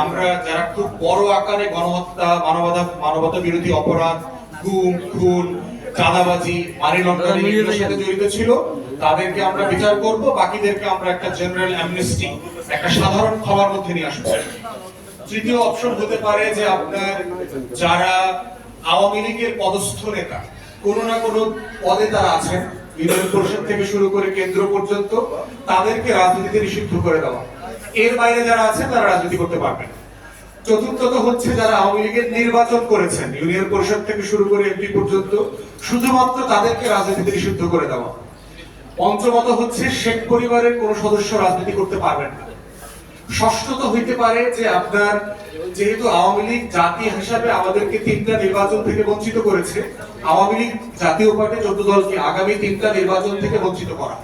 আমরা যারা খুব বড় আকারে গণহত্যা, মানবতা বিরোধী অপরাধ, গুম, খুন, চাঁদাবাজি, মানি লন্ডারিং এর সাথে জড়িত ছিল তাদেরকে আমরা বিচার করব, বাকিদেরকে আমরা একটা জেনারেল অ্যামনেস্টি, একটা সাধারণ ক্ষমার মধ্যে নিয়ে আসবো। তৃতীয় অপশন হতে পারে যে আপনার যারা আওয়ামী লীগের পদস্থ নেতা, কোনো না কোনো পদে তারা আছেন, ইউনিয়ন পরিষদ থেকে শুরু করে কেন্দ্র পর্যন্ত, তাদেরকে রাজনীতিতে নিষিদ্ধ করে দেওয়া। এর বাইরে যারা আছেন তারা রাজনীতি করতে পারবেন। চতুর্থত হচ্ছে যারা আওয়ামী লীগের নির্বাচন করেছেন ইউনিয়ন পরিষদ থেকে শুরু করে এমপি পর্যন্ত, শুধুমাত্র তাদেরকে রাজনীতিতে নিষিদ্ধ করে দেওয়া। পঞ্চমত হচ্ছে শেখ পরিবারের কোন সদস্য রাজনীতি করতে পারবেন না। ষষ্ঠত হইতে পারে যে আপনার যেহেতু আওয়ামী লীগ জাতি হিসাবে আমাদেরকে 3টা নির্বাচন থেকে বঞ্চিত করেছে, আওয়ামী লীগ জাতীয় পার্টি 14 দলকে আগামী 3টা নির্বাচন থেকে বঞ্চিত করা।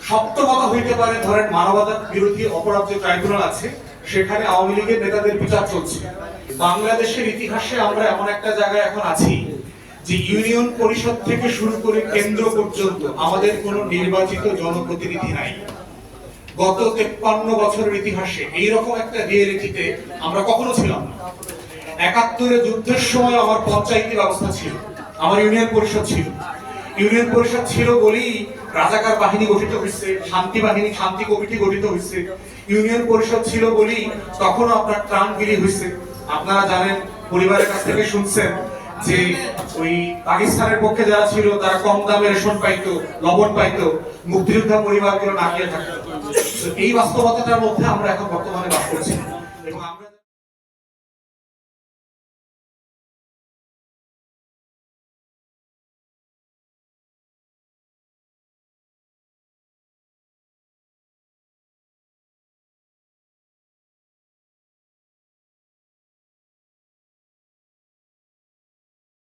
সপ্তমত হইতে পারে ধরেন মানবতা বিরোধী অপরাধ যে ট্রাইব্যুনাল আছে সেখানে আওয়ামী লীগের নেতাদের বিচার চলছে। বাংলাদেশের ইতিহাসে আমরা এমন একটা জায়গায় এখন আছি যে ইউনিয়ন পরিষদ থেকে শুরু করে কেন্দ্র পর্যন্ত আমাদের কোনো নির্বাচিত জনপ্রতিনিধি নাই। গত 53 বছরের ইতিহাসে এইরকম একটা রিয়েলিটিতে আমরা কখনো ছিলাম না। 71 যুদ্ধের সময় আমার পঞ্চায়েতি ব্যবস্থা ছিল, আমার ইউনিয়ন পরিষদ ছিল। ইউনিয়ন পরিষদ ছিল বলেই রাজাকার বাহিনী গঠিত হয়েছে, শান্তি বাহিনী, শান্তি কমিটি গঠিত হয়েছে। ইউনিয়ন পরিষদ ছিল বলেই তখনও আপনার ত্রাণগিরি হয়েছে। আপনারা জানেন, পরিবারের কাছ থেকে শুনছেন যে ওই পাকিস্তানের পক্ষে যারা ছিল তারা কম দামে রেশন পাইতো, লবণ পাইতো, মুক্তিযোদ্ধা পরিবারগুলো না খেয়ে থাকতো। এই বাস্তবতাটার মধ্যে আমরা এখন বর্তমানে বাস করছি এবং আমরা